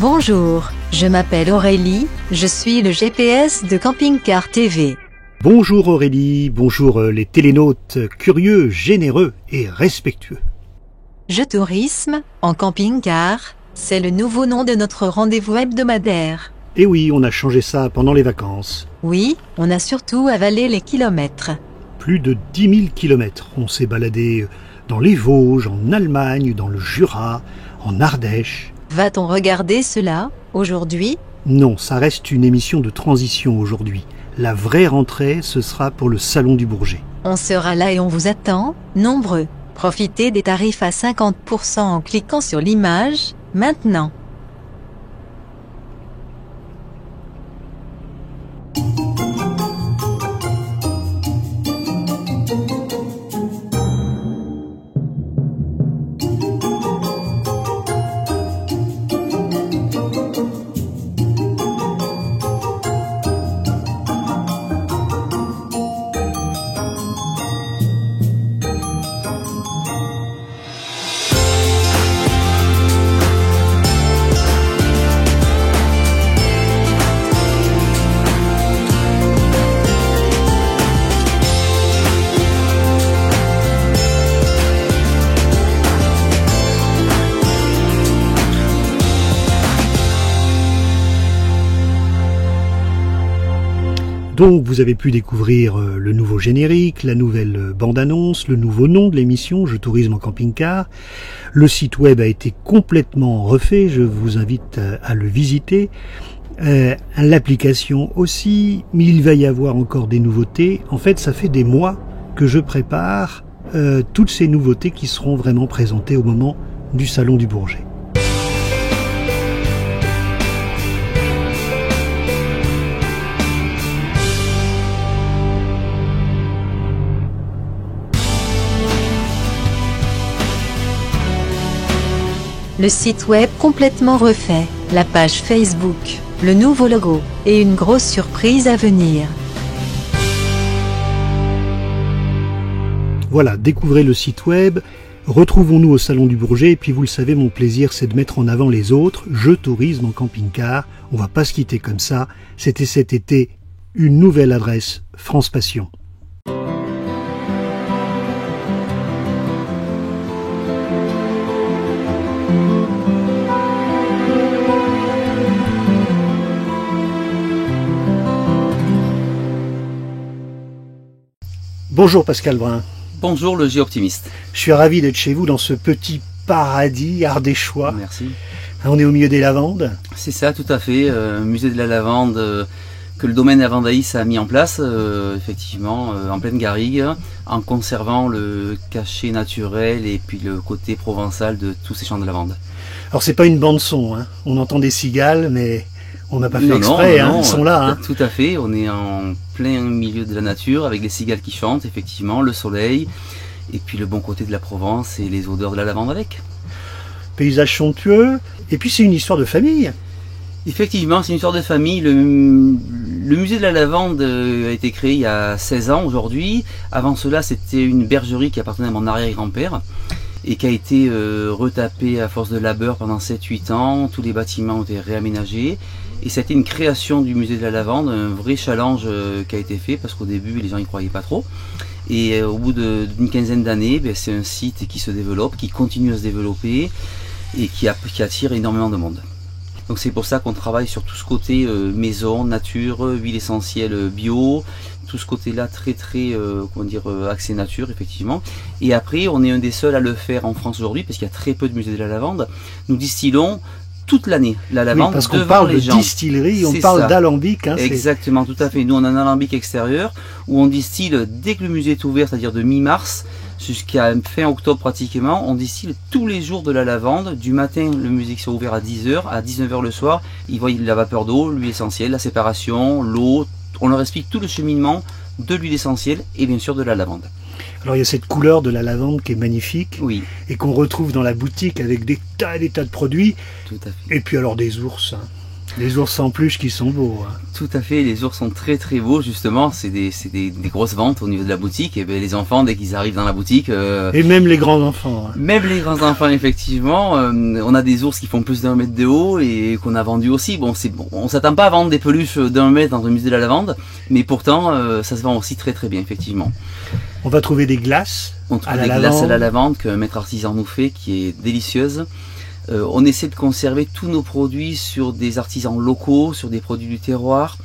Bonjour, je m'appelle Aurélie, je suis le GPS de Camping Car TV. Bonjour Aurélie, bonjour les télénautes curieux, généreux et respectueux. Je tourisme en camping-car, c'est le nouveau nom de notre rendez-vous hebdomadaire. Et oui, on a changé ça pendant les vacances. Oui, on a surtout avalé les kilomètres. Plus de 10 000 kilomètres. On s'est baladé dans les Vosges, en Allemagne, dans le Jura, en Ardèche. Va-t-on regarder cela aujourd'hui? Non, ça reste une émission de transition aujourd'hui. La vraie rentrée, ce sera pour le Salon du Bourget. On sera là et on vous attend, nombreux. Profitez des tarifs à 50% en cliquant sur l'image, maintenant. Donc vous avez pu découvrir le nouveau générique, la nouvelle bande-annonce, le nouveau nom de l'émission Je tourisme en camping-car. Le site web a été complètement refait, je vous invite à le visiter. L'application aussi, mais il va y avoir encore des nouveautés. En fait, ça fait des mois que je prépare toutes ces nouveautés qui seront vraiment présentées au moment du Salon du Bourget. Le site web complètement refait, la page Facebook, le nouveau logo, et une grosse surprise à venir. Voilà, découvrez le site web, retrouvons-nous au Salon du Bourget, et puis vous le savez, mon plaisir c'est de mettre en avant les autres. Je tourisme en camping-car, on va pas se quitter comme ça. C'était cet été une nouvelle adresse, France Passion. Bonjour Pascal Brun. Bonjour le Géoptimiste. Je suis ravi d'être chez vous dans ce petit paradis ardéchois. Merci. On est au milieu des lavandes. C'est ça, tout à fait. Musée de la lavande que le domaine Lavandaïs a mis en place, effectivement, en pleine garrigue, en conservant le cachet naturel et puis le côté provençal de tous ces champs de lavande. Alors c'est pas une bande son, hein. On entend des cigales, mais on n'a pas fait exprès, non, ils sont là. Hein. Tout à fait, on est en plein milieu de la nature avec les cigales qui chantent, effectivement, le soleil, et puis le bon côté de la Provence et les odeurs de la lavande avec. Paysage somptueux, et puis c'est une histoire de famille. Effectivement, c'est une histoire de famille. Le musée de la lavande a été créé il y a 16 ans aujourd'hui. Avant cela, c'était une bergerie qui appartenait à mon arrière-grand-père et qui a été retapée à force de labeur pendant 7-8 ans. Tous les bâtiments ont été réaménagés. Et ça a été une création du musée de la lavande, un vrai challenge qui a été fait parce qu'au début les gens n'y croyaient pas trop. Et au bout d'une quinzaine d'années, c'est un site qui se développe, qui continue à se développer et qui attire énormément de monde. Donc c'est pour ça qu'on travaille sur tout ce côté maison, nature, huile essentielle bio, tout ce côté-là très axé nature effectivement. Et après on est un des seuls à le faire en France aujourd'hui parce qu'il y a très peu de musées de la lavande. Nous distillons toute l'année la lavande, oui, parce qu'on parle de distillerie, on parle d'alambic. Hein, exactement, tout à fait. Nous on a un alambic extérieur où on distille dès que le musée est ouvert, c'est-à-dire de mi-mars jusqu'à fin octobre pratiquement, on distille tous les jours de la lavande. Du matin, le musée qui est ouvert à 10h, à 19h le soir, ils voient la vapeur d'eau, l'huile essentielle, la séparation, l'eau. On leur explique tout le cheminement de l'huile essentielle et bien sûr de la lavande. Alors il y a cette couleur de la lavande qui est magnifique, oui, et qu'on retrouve dans la boutique avec des tas et des tas de produits. Tout à fait. Et puis alors des ours. Hein. Les ours en peluche qui sont beaux. Hein. Tout à fait, les ours sont très très beaux justement, c'est des grosses ventes au niveau de la boutique, et bien les enfants dès qu'ils arrivent dans la boutique... Et même les grands enfants. Hein. Même les grands enfants effectivement, on a des ours qui font plus d'1 mètre de haut et qu'on a vendu aussi. Bon, on s'attend pas à vendre des peluches d'1 mètre dans un musée de la lavande, mais pourtant ça se vend aussi très très bien effectivement. On va trouver des glaces. On trouve des glaces à la lavande qu'un maître artisan nous fait, qui est délicieuse. On essaie de conserver tous nos produits sur des artisans locaux, sur des produits du terroir.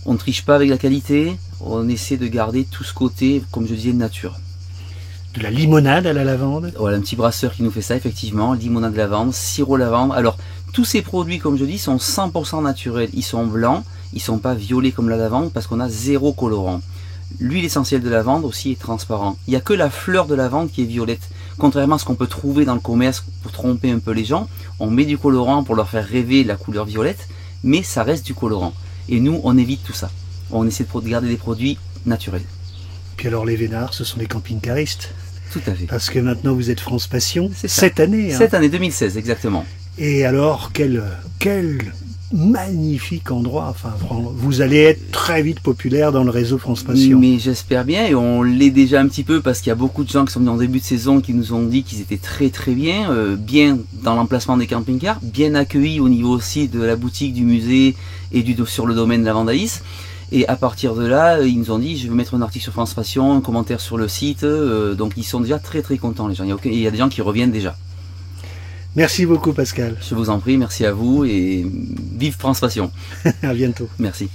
On ne triche pas avec la qualité, on essaie de garder tout ce côté, comme je disais, nature. De la limonade à la lavande. Voilà, un petit brasseur qui nous fait ça, effectivement. Limonade lavande, sirop lavande. Alors, tous ces produits, comme je dis, sont 100% naturels. Ils sont blancs, ils ne sont pas violets comme la lavande, parce qu'on a 0 colorant. L'huile essentielle de lavande aussi est transparent. Il n'y a que la fleur de lavande qui est violette. Contrairement à ce qu'on peut trouver dans le commerce pour tromper un peu les gens, on met du colorant pour leur faire rêver la couleur violette, mais ça reste du colorant. Et nous, on évite tout ça. On essaie de garder des produits naturels. Puis alors les Vénards, ce sont des camping-caristes. Tout à fait. Parce que maintenant vous êtes France Passion, cette année. Cette année 2016, exactement. Et alors, quel magnifique endroit. Enfin, vous allez être très vite populaire dans le réseau France Passion. Mais j'espère bien, et on l'est déjà un petit peu, parce qu'il y a beaucoup de gens qui sont venus en début de saison qui nous ont dit qu'ils étaient très très bien, bien dans l'emplacement des camping-cars, bien accueillis au niveau aussi de la boutique, du musée et sur le domaine de la Vandalis. Et à partir de là, ils nous ont dit, je vais mettre un article sur France Passion, un commentaire sur le site, donc ils sont déjà très très contents les gens. Il y a des gens qui reviennent déjà. Merci beaucoup Pascal. Je vous en prie, merci à vous et vive France Passion. À bientôt. Merci.